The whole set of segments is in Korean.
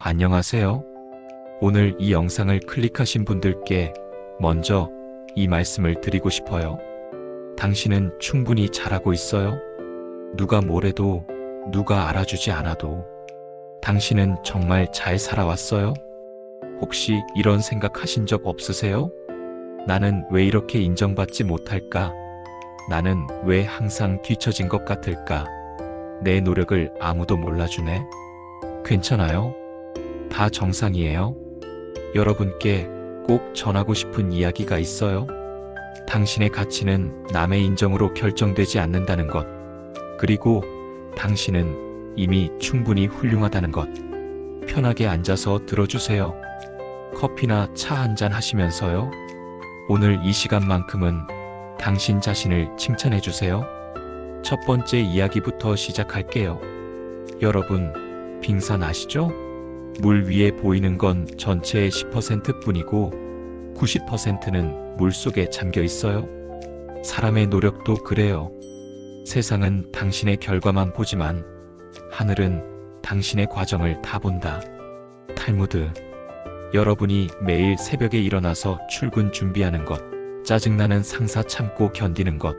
안녕하세요. 오늘 이 영상을 클릭하신 분들께 먼저 이 말씀을 드리고 싶어요. 당신은 충분히 잘하고 있어요. 누가 뭐래도, 누가 알아주지 않아도 당신은 정말 잘 살아왔어요. 혹시 이런 생각 하신 적 없으세요? 나는 왜 이렇게 인정받지 못할까? 나는 왜 항상 뒤처진 것 같을까? 내 노력을 아무도 몰라주네. 괜찮아요. 다 정상이에요. 여러분께 꼭 전하고 싶은 이야기가 있어요. 당신의 가치는 남의 인정으로 결정되지 않는다는 것. 그리고 당신은 이미 충분히 훌륭하다는 것. 편하게 앉아서 들어주세요. 커피나 차 한잔 하시면서요. 오늘 이 시간만큼은 당신 자신을 칭찬해 주세요. 첫 번째 이야기부터 시작할게요. 여러분, 빙산 아시죠? 물 위에 보이는 건 전체의 10%뿐이고 90%는 물 속에 잠겨 있어요. 사람의 노력도 그래요. 세상은 당신의 결과만 보지만 하늘은 당신의 과정을 다 본다. 탈무드. 여러분이 매일 새벽에 일어나서 출근 준비하는 것, 짜증나는 상사 참고 견디는 것,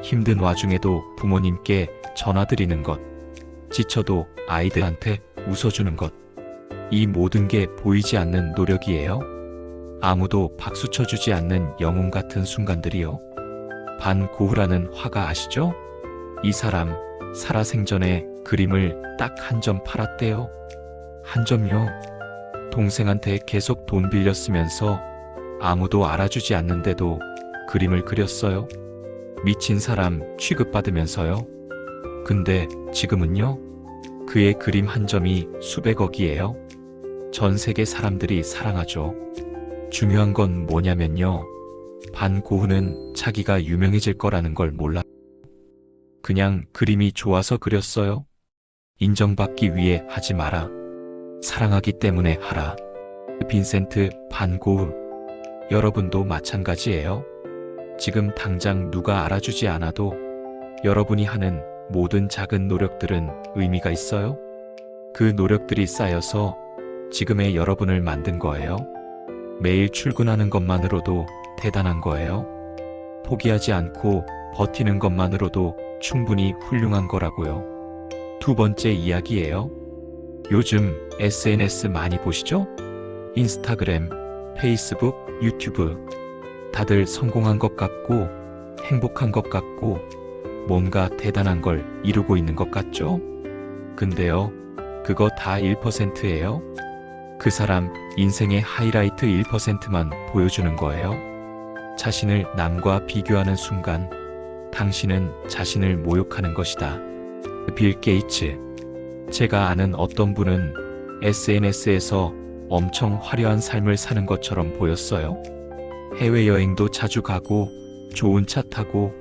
힘든 와중에도 부모님께 전화드리는 것, 지쳐도 아이들한테 웃어주는 것, 이 모든 게 보이지 않는 노력이에요. 아무도 박수 쳐주지 않는 영웅 같은 순간들이요. 반고흐라는 화가 아시죠? 이 사람 살아생전에 그림을 딱 한 점 팔았대요. 한 점요. 동생한테 계속 돈 빌렸으면서 아무도 알아주지 않는데도 그림을 그렸어요. 미친 사람 취급받으면서요. 근데 지금은요? 그의 그림 한 점이 수백억이에요. 전 세계 사람들이 사랑하죠. 중요한 건 뭐냐면요. 반고흐는 자기가 유명해질 거라는 걸 몰라. 그냥 그림이 좋아서 그렸어요. 인정받기 위해 하지 마라. 사랑하기 때문에 하라. 빈센트 반 고흐. 여러분도 마찬가지예요. 지금 당장 누가 알아주지 않아도 여러분이 하는 모든 작은 노력들은 의미가 있어요. 그 노력들이 쌓여서 지금의 여러분을 만든 거예요. 매일 출근하는 것만으로도 대단한 거예요. 포기하지 않고 버티는 것만으로도 충분히 훌륭한 거라고요. 두 번째 이야기예요. 요즘 SNS 많이 보시죠? 인스타그램, 페이스북, 유튜브. 다들 성공한 것 같고 행복한 것 같고 뭔가 대단한 걸 이루고 있는 것 같죠? 근데요, 그거 다 1%예요. 그 사람 인생의 하이라이트 1%만 보여주는 거예요. 자신을 남과 비교하는 순간 당신은 자신을 모욕하는 것이다. 빌 게이츠. 제가 아는 어떤 분은 SNS에서 엄청 화려한 삶을 사는 것처럼 보였어요. 해외여행도 자주 가고 좋은 차 타고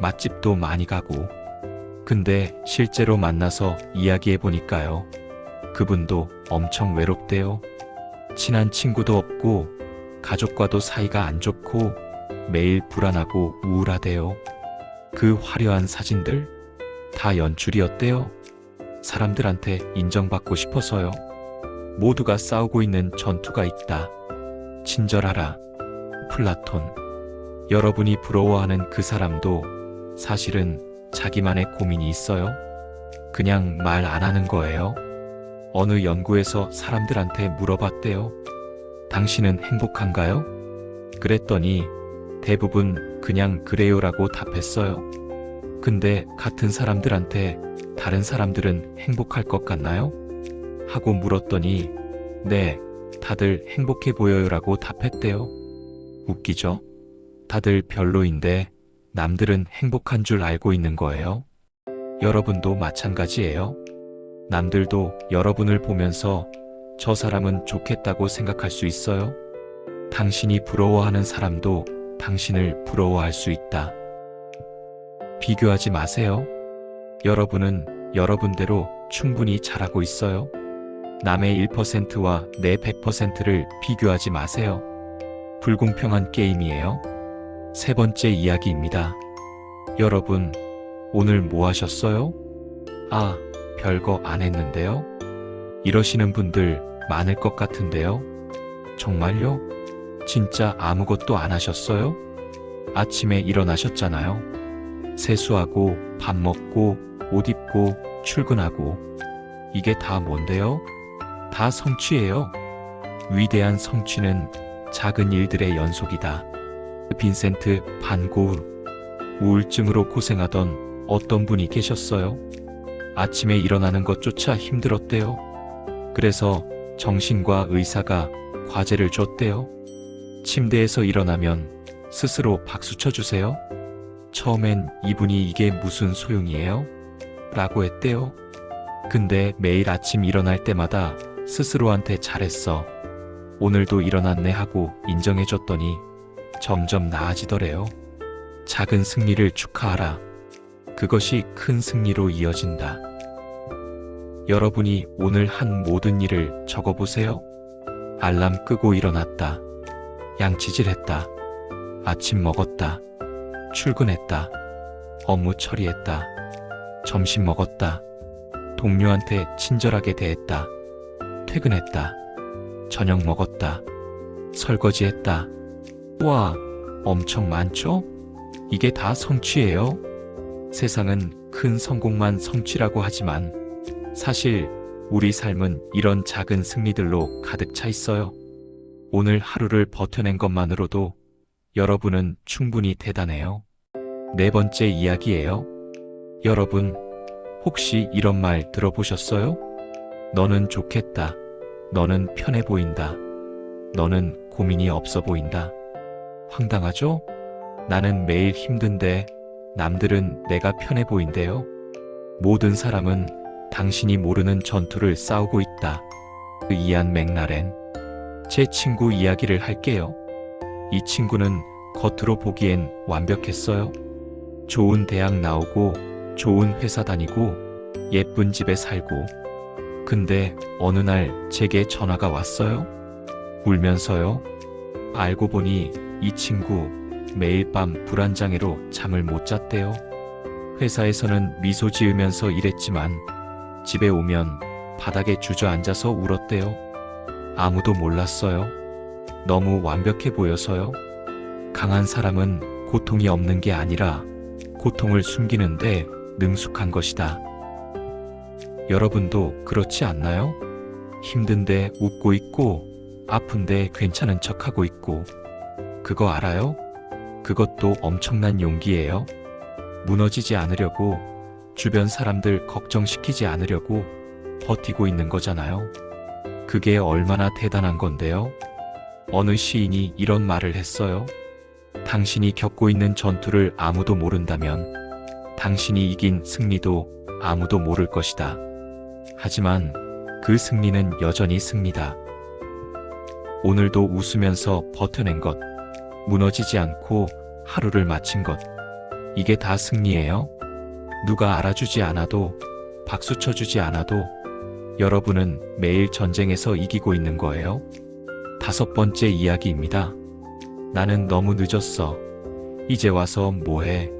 맛집도 많이 가고. 근데 실제로 만나서 이야기해 보니까요. 그분도 엄청 외롭대요. 친한 친구도 없고 가족과도 사이가 안 좋고 매일 불안하고 우울하대요. 그 화려한 사진들 다 연출이었대요. 사람들한테 인정받고 싶어서요. 모두가 싸우고 있는 전투가 있다. 친절하라. 플라톤. 여러분이 부러워하는 그 사람도 사실은 자기만의 고민이 있어요. 그냥 말 안 하는 거예요. 어느 연구에서 사람들한테 물어봤대요. 당신은 행복한가요? 그랬더니 대부분 그냥 그래요라고 답했어요. 근데 같은 사람들한테 다른 사람들은 행복할 것 같나요? 하고 물었더니 네, 다들 행복해 보여요라고 답했대요. 웃기죠? 다들 별로인데 남들은 행복한 줄 알고 있는 거예요. 여러분도 마찬가지예요. 남들도 여러분을 보면서 저 사람은 좋겠다고 생각할 수 있어요. 당신이 부러워하는 사람도 당신을 부러워할 수 있다. 비교하지 마세요. 여러분은 여러분대로 충분히 잘하고 있어요. 남의 1%와 내 100%를 비교하지 마세요. 불공평한 게임이에요. 세 번째 이야기입니다. 여러분, 오늘 뭐 하셨어요? 아, 별거 안 했는데요? 이러시는 분들 많을 것 같은데요. 정말요? 진짜 아무것도 안 하셨어요? 아침에 일어나셨잖아요. 세수하고 밥 먹고 옷 입고 출근하고 이게 다 뭔데요? 다 성취예요. 위대한 성취는 작은 일들의 연속이다. 빈센트 반 고흐. 우울증으로 고생하던 어떤 분이 계셨어요. 아침에 일어나는 것조차 힘들었대요. 그래서 정신과 의사가 과제를 줬대요. 침대에서 일어나면 스스로 박수 쳐주세요. 처음엔 이분이 이게 무슨 소용이에요? 라고 했대요. 근데 매일 아침 일어날 때마다 스스로한테 잘했어. 오늘도 일어났네 하고 인정해줬더니 점점 나아지더래요. 작은 승리를 축하하라. 그것이 큰 승리로 이어진다. 여러분이 오늘 한 모든 일을 적어보세요. 알람 끄고 일어났다. 양치질했다. 아침 먹었다. 출근했다. 업무 처리했다. 점심 먹었다. 동료한테 친절하게 대했다. 퇴근했다. 저녁 먹었다. 설거지했다. 와, 엄청 많죠? 이게 다 성취예요. 세상은 큰 성공만 성취라고 하지만 사실 우리 삶은 이런 작은 승리들로 가득 차 있어요. 오늘 하루를 버텨낸 것만으로도 여러분은 충분히 대단해요. 네 번째 이야기예요. 여러분, 혹시 이런 말 들어보셨어요? 너는 좋겠다. 너는 편해 보인다. 너는 고민이 없어 보인다. 황당하죠? 나는 매일 힘든데 남들은 내가 편해 보인대요. 모든 사람은 당신이 모르는 전투를 싸우고 있다. 이안 맥라렌. 제 친구 이야기를 할게요. 이 친구는 겉으로 보기엔 완벽했어요. 좋은 대학 나오고 좋은 회사 다니고 예쁜 집에 살고. 근데 어느 날 제게 전화가 왔어요. 울면서요. 알고 보니 이 친구 매일 밤 불안장애로 잠을 못 잤대요. 회사에서는 미소 지으면서 일했지만 집에 오면 바닥에 주저앉아서 울었대요. 아무도 몰랐어요. 너무 완벽해 보여서요. 강한 사람은 고통이 없는 게 아니라 고통을 숨기는데 능숙한 것이다. 여러분도 그렇지 않나요? 힘든데 웃고 있고 아픈데 괜찮은 척하고 있고. 그거 알아요? 그것도 엄청난 용기예요. 무너지지 않으려고, 주변 사람들 걱정시키지 않으려고 버티고 있는 거잖아요. 그게 얼마나 대단한 건데요. 어느 시인이 이런 말을 했어요. 당신이 겪고 있는 전투를 아무도 모른다면 당신이 이긴 승리도 아무도 모를 것이다. 하지만 그 승리는 여전히 승리다. 오늘도 웃으면서 버텨낸 것, 무너지지 않고 하루를 마친 것, 이게 다 승리예요. 누가 알아주지 않아도, 박수 쳐주지 않아도 여러분은 매일 전쟁에서 이기고 있는 거예요. 다섯 번째 이야기입니다. 나는 너무 늦었어. 이제 와서 뭐해?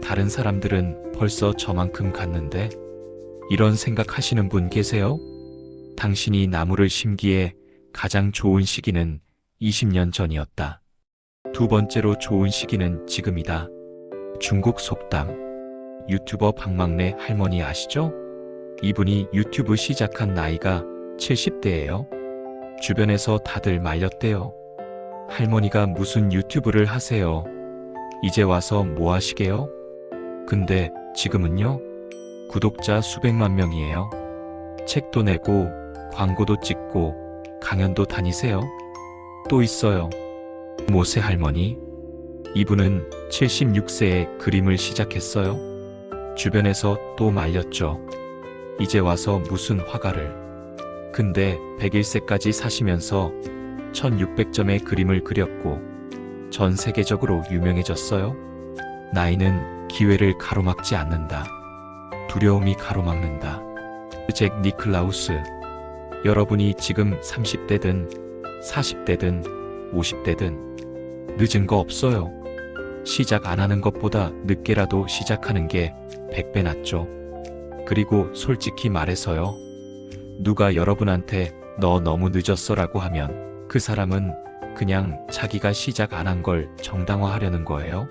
다른 사람들은 벌써 저만큼 갔는데? 이런 생각하시는 분 계세요? 당신이 나무를 심기에 가장 좋은 시기는 20년 전이었다. 두 번째로 좋은 시기는 지금이다. 중국 속담. 유튜버 박막내 할머니 아시죠? 이분이 유튜브 시작한 나이가 70대예요. 주변에서 다들 말렸대요. 할머니가 무슨 유튜브를 하세요? 이제 와서 뭐 하시게요? 근데 지금은요? 구독자 수백만 명이에요. 책도 내고 광고도 찍고 강연도 다니세요. 또 있어요. 모세 할머니. 이분은 76세에 그림을 시작했어요. 주변에서 또 말렸죠. 이제 와서 무슨 화가를. 근데 101세까지 사시면서 1600점의 그림을 그렸고 전 세계적으로 유명해졌어요. 나이는 기회를 가로막지 않는다. 두려움이 가로막는다. 잭 니클라우스. 여러분이 지금 30대든 40대든 50대든 늦은 거 없어요. 시작 안 하는 것보다 늦게라도 시작하는 게 100배 낫죠. 그리고 솔직히 말해서요. 누가 여러분한테 너 너무 늦었어 라고 하면 그 사람은 그냥 자기가 시작 안 한 걸 정당화하려는 거예요.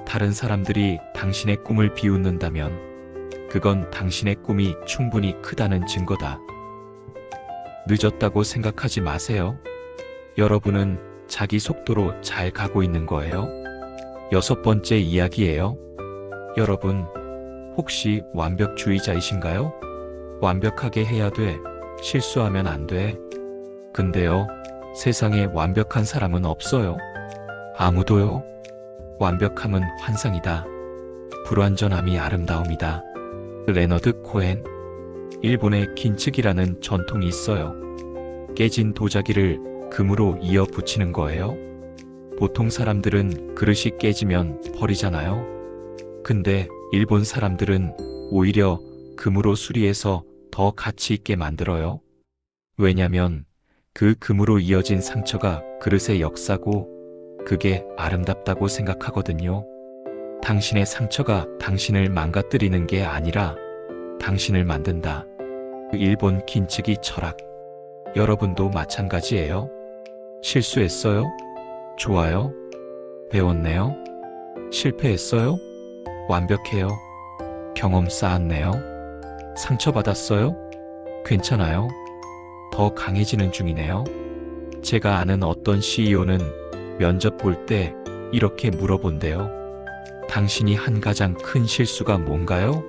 다른 사람들이 당신의 꿈을 비웃는다면 그건 당신의 꿈이 충분히 크다는 증거다. 늦었다고 생각하지 마세요. 여러분은 자기 속도로 잘 가고 있는 거예요. 6번째 이야기예요. 여러분, 혹시 완벽주의자이신가요? 완벽하게 해야 돼. 실수하면 안 돼. 근데요, 세상에 완벽한 사람은 없어요. 아무도요. 완벽함은 환상이다. 불완전함이 아름다움이다. 레너드 코헨. 일본의 긴츠기라는 전통이 있어요. 깨진 도자기를 금으로 이어 붙이는 거예요. 보통 사람들은 그릇이 깨지면 버리잖아요. 근데 일본 사람들은 오히려 금으로 수리해서 더 가치 있게 만들어요. 왜냐면 그 금으로 이어진 상처가 그릇의 역사고 그게 아름답다고 생각하거든요. 당신의 상처가 당신을 망가뜨리는 게 아니라 당신을 만든다. 일본 긴츠기 철학. 여러분도 마찬가지예요. 실수했어요? 좋아요. 배웠네요. 실패했어요? 완벽해요. 경험 쌓았네요. 상처받았어요? 괜찮아요. 더 강해지는 중이네요. 제가 아는 어떤 CEO는 면접 볼 때 이렇게 물어본대요. 당신이 한 가장 큰 실수가 뭔가요?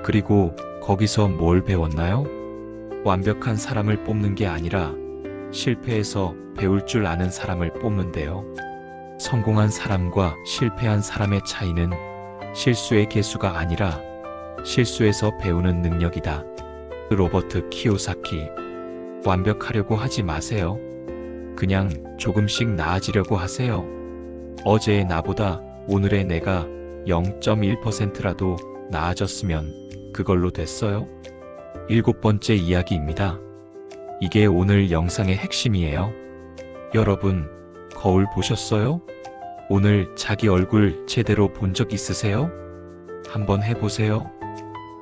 그리고 거기서 뭘 배웠나요? 완벽한 사람을 뽑는 게 아니라 실패해서 배울 줄 아는 사람을 뽑는데요. 성공한 사람과 실패한 사람의 차이는 실수의 개수가 아니라 실수에서 배우는 능력이다. 로버트 키요사키. 완벽하려고 하지 마세요. 그냥 조금씩 나아지려고 하세요. 어제의 나보다 오늘의 내가 0.1%라도 나아졌으면 그걸로 됐어요. 7번째 이야기입니다. 이게 오늘 영상의 핵심이에요. 여러분, 거울 보셨어요? 오늘 자기 얼굴 제대로 본 적 있으세요? 한번 해보세요.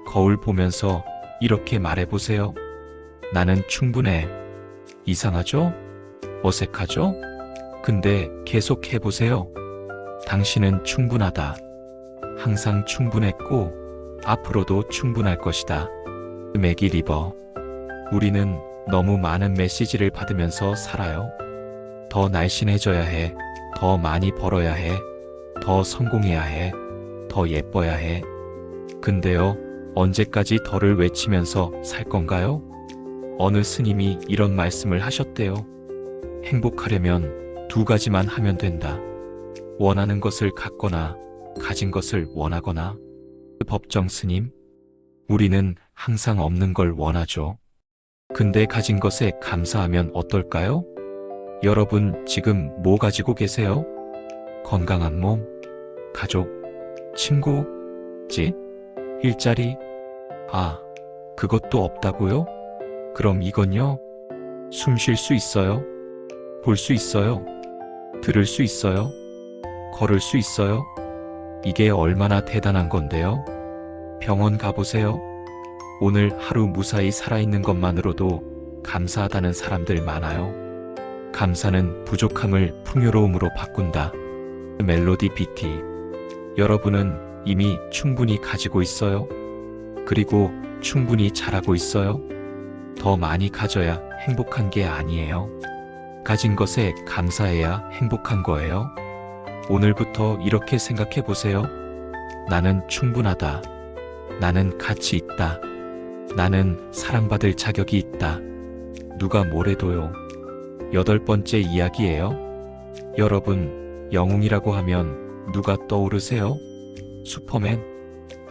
거울 보면서 이렇게 말해보세요. 나는 충분해. 이상하죠? 어색하죠? 근데 계속 해보세요. 당신은 충분하다. 항상 충분했고 앞으로도 충분할 것이다. 매기 리버. 우리는 너무 많은 메시지를 받으면서 살아요. 더 날씬해져야 해. 더 많이 벌어야 해. 더 성공해야 해. 더 예뻐야 해. 근데요, 언제까지 더를 외치면서 살 건가요? 어느 스님이 이런 말씀을 하셨대요. 행복하려면 2가지만 하면 된다. 원하는 것을 갖거나 가진 것을 원하거나. 법정 스님. 우리는 항상 없는 걸 원하죠. 근데 가진 것에 감사하면 어떨까요? 여러분 지금 뭐 가지고 계세요? 건강한 몸, 가족, 친구, 집, 일자리? 아, 그것도 없다고요? 그럼 이건요? 숨 쉴 수 있어요? 볼 수 있어요? 들을 수 있어요? 걸을 수 있어요? 이게 얼마나 대단한 건데요? 병원 가보세요. 오늘 하루 무사히 살아있는 것만으로도 감사하다는 사람들 많아요. 감사는 부족함을 풍요로움으로 바꾼다. 멜로디 BT. 여러분은 이미 충분히 가지고 있어요. 그리고 충분히 잘하고 있어요. 더 많이 가져야 행복한 게 아니에요. 가진 것에 감사해야 행복한 거예요. 오늘부터 이렇게 생각해 보세요. 나는 충분하다. 나는 가치 있다. 나는 사랑받을 자격이 있다. 누가 뭐래도요. 8번째 이야기예요. 여러분, 영웅이라고 하면 누가 떠오르세요? 슈퍼맨?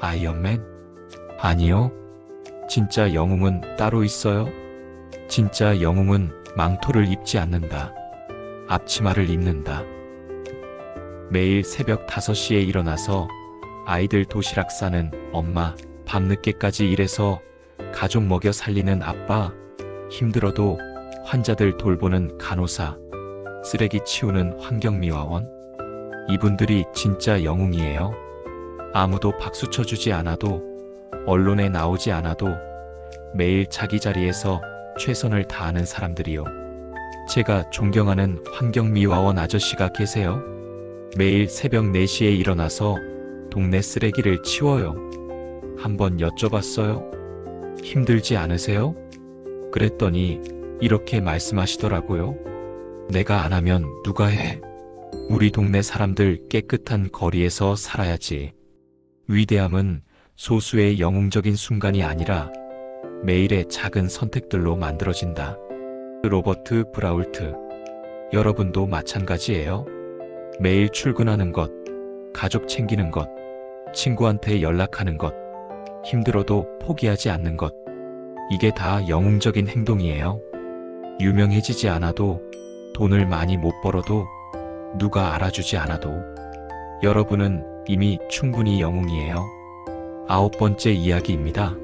아이언맨? 아니요. 진짜 영웅은 따로 있어요. 진짜 영웅은 망토를 입지 않는다. 앞치마를 입는다. 매일 새벽 5시에 일어나서 아이들 도시락 싸는 엄마, 밤늦게까지 일해서 가족 먹여 살리는 아빠, 힘들어도 환자들 돌보는 간호사, 쓰레기 치우는 환경미화원. 이분들이 진짜 영웅이에요. 아무도 박수 쳐주지 않아도, 언론에 나오지 않아도 매일 자기 자리에서 최선을 다하는 사람들이요. 제가 존경하는 환경미화원 아저씨가 계세요. 매일 새벽 4시에 일어나서 동네 쓰레기를 치워요. 한번 여쭤봤어요. 힘들지 않으세요? 그랬더니 이렇게 말씀하시더라고요. 내가 안 하면 누가 해? 우리 동네 사람들 깨끗한 거리에서 살아야지. 위대함은 소수의 영웅적인 순간이 아니라 매일의 작은 선택들로 만들어진다. 로버트 브라울트. 여러분도 마찬가지예요. 매일 출근하는 것, 가족 챙기는 것, 친구한테 연락하는 것, 힘들어도 포기하지 않는 것. 이게 다 영웅적인 행동이에요. 유명해지지 않아도, 돈을 많이 못 벌어도, 누가 알아주지 않아도 여러분은 이미 충분히 영웅이에요. 9번째 이야기입니다.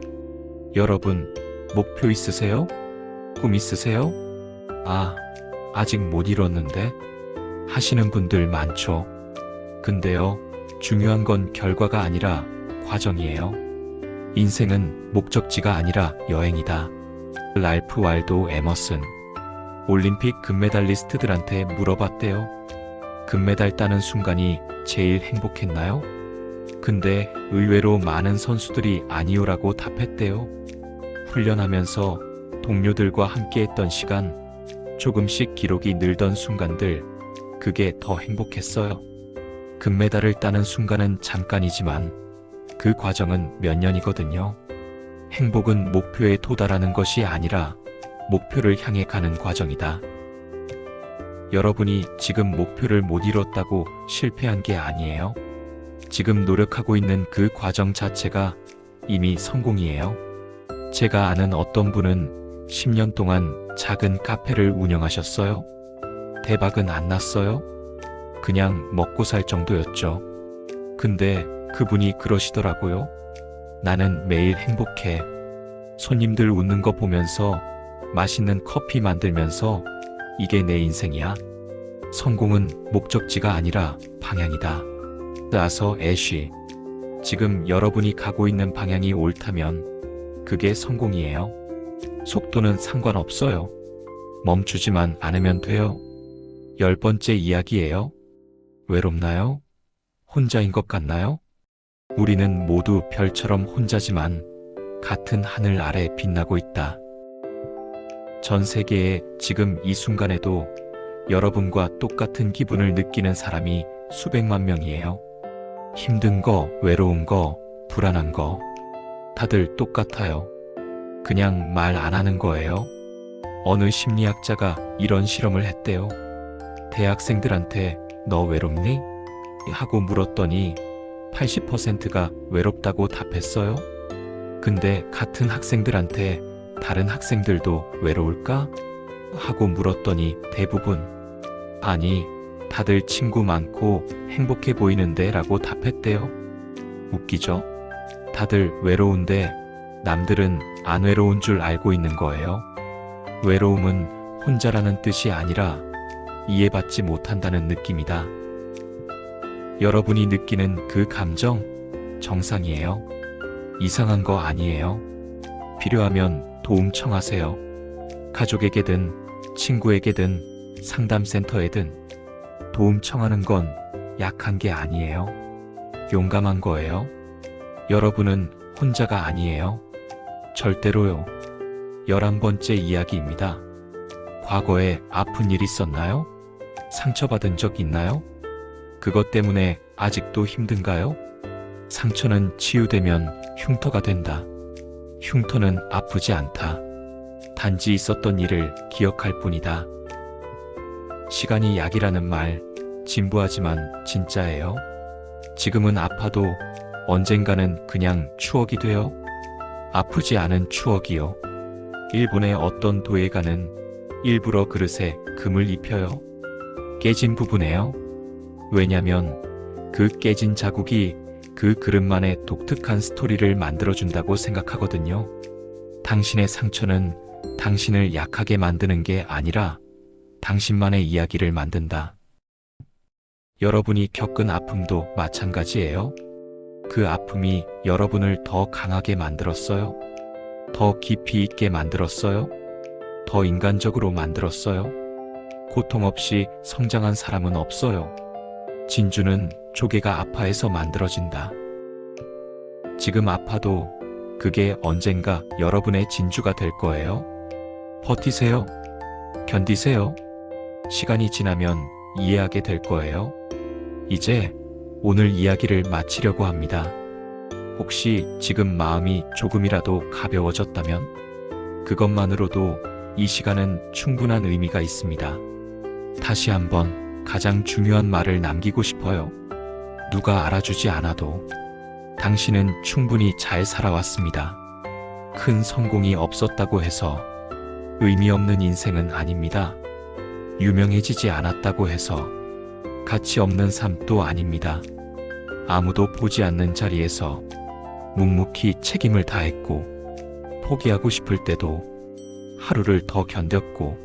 여러분, 목표 있으세요? 꿈 있으세요? 아직 못 이뤘는데? 하시는 분들 많죠. 근데요, 중요한 건 결과가 아니라 과정이에요. 인생은 목적지가 아니라 여행이다. 랄프 왈도 에머슨. 올림픽 금메달리스트들한테 물어봤대요. 금메달 따는 순간이 제일 행복했나요? 근데 의외로 많은 선수들이 아니요라고 답했대요. 훈련하면서 동료들과 함께했던 시간, 조금씩 기록이 늘던 순간들, 그게 더 행복했어요. 금메달을 따는 순간은 잠깐이지만 그 과정은 몇 년이거든요. 행복은 목표에 도달하는 것이 아니라 목표를 향해 가는 과정이다. 여러분이 지금 목표를 못 이뤘다고 실패한 게 아니에요. 지금 노력하고 있는 그 과정 자체가 이미 성공이에요. 제가 아는 어떤 분은 10년 동안 작은 카페를 운영하셨어요. 대박은 안 났어요. 그냥 먹고 살 정도였죠. 근데 그분이 그러시더라고요. 나는 매일 행복해. 손님들 웃는 거 보면서 맛있는 커피 만들면서 이게 내 인생이야. 성공은 목적지가 아니라 방향이다. 아서 애쉬. 지금 여러분이 가고 있는 방향이 옳다면 그게 성공이에요. 속도는 상관없어요. 멈추지만 않으면 돼요. 10번째 이야기예요. 외롭나요? 혼자인 것 같나요? 우리는 모두 별처럼 혼자지만 같은 하늘 아래 빛나고 있다. 전 세계에 지금 이 순간에도 여러분과 똑같은 기분을 느끼는 사람이 수백만 명이에요. 힘든 거, 외로운 거, 불안한 거. 다들 똑같아요. 그냥 말 안 하는 거예요. 어느 심리학자가 이런 실험을 했대요. 대학생들한테 너 외롭니? 하고 물었더니 80%가 외롭다고 답했어요. 근데 같은 학생들한테 다른 학생들도 외로울까? 하고 물었더니 대부분 아니, 다들 친구 많고 행복해 보이는데 라고 답했대요. 웃기죠? 다들 외로운데 남들은 안 외로운 줄 알고 있는 거예요. 외로움은 혼자라는 뜻이 아니라 이해받지 못한다는 느낌이다. 여러분이 느끼는 그 감정, 정상이에요. 이상한 거 아니에요. 필요하면 도움 청하세요. 가족에게든 친구에게든 상담센터에든 도움 청하는 건 약한 게 아니에요. 용감한 거예요. 여러분은 혼자가 아니에요. 절대로요. 11번째 이야기입니다. 과거에 아픈 일 있었나요? 상처받은 적 있나요? 그것 때문에 아직도 힘든가요? 상처는 치유되면 흉터가 된다. 흉터는 아프지 않다. 단지 있었던 일을 기억할 뿐이다. 시간이 약이라는 말, 진부하지만 진짜예요. 지금은 아파도 언젠가는 그냥 추억이 돼요. 아프지 않은 추억이요. 일본의 어떤 도예가는 일부러 그릇에 금을 입혀요. 깨진 부분에요. 왜냐면 그 깨진 자국이 그 그릇만의 독특한 스토리를 만들어준다고 생각하거든요. 당신의 상처는 당신을 약하게 만드는 게 아니라 당신만의 이야기를 만든다. 여러분이 겪은 아픔도 마찬가지예요. 그 아픔이 여러분을 더 강하게 만들었어요. 더 깊이 있게 만들었어요. 더 인간적으로 만들었어요. 고통 없이 성장한 사람은 없어요. 진주는 조개가 아파해서 만들어진다. 지금 아파도 그게 언젠가 여러분의 진주가 될 거예요. 버티세요. 견디세요. 시간이 지나면 이해하게 될 거예요. 이제 오늘 이야기를 마치려고 합니다. 혹시 지금 마음이 조금이라도 가벼워졌다면 그것만으로도 이 시간은 충분한 의미가 있습니다. 다시 한번 가장 중요한 말을 남기고 싶어요. 누가 알아주지 않아도 당신은 충분히 잘 살아왔습니다. 큰 성공이 없었다고 해서 의미 없는 인생은 아닙니다. 유명해지지 않았다고 해서 가치 없는 삶도 아닙니다. 아무도 보지 않는 자리에서 묵묵히 책임을 다했고 포기하고 싶을 때도 하루를 더 견뎠고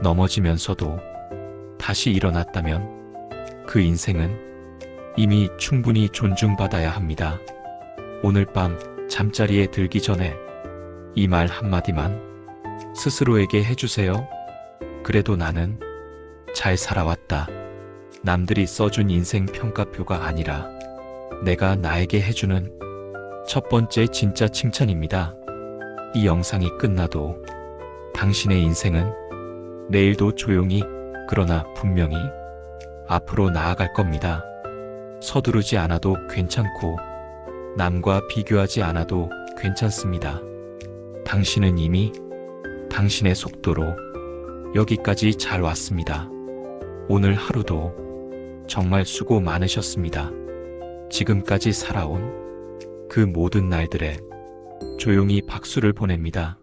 넘어지면서도 다시 일어났다면 그 인생은 이미 충분히 존중받아야 합니다. 오늘 밤 잠자리에 들기 전에 이 말 한마디만 스스로에게 해주세요. 그래도 나는 잘 살아왔다. 남들이 써준 인생 평가표가 아니라 내가 나에게 해주는 첫 번째 진짜 칭찬입니다. 이 영상이 끝나도 당신의 인생은 내일도 조용히 그러나 분명히 앞으로 나아갈 겁니다. 서두르지 않아도 괜찮고 남과 비교하지 않아도 괜찮습니다. 당신은 이미 당신의 속도로 여기까지 잘 왔습니다. 오늘 하루도 정말 수고 많으셨습니다. 지금까지 살아온 그 모든 날들에 조용히 박수를 보냅니다.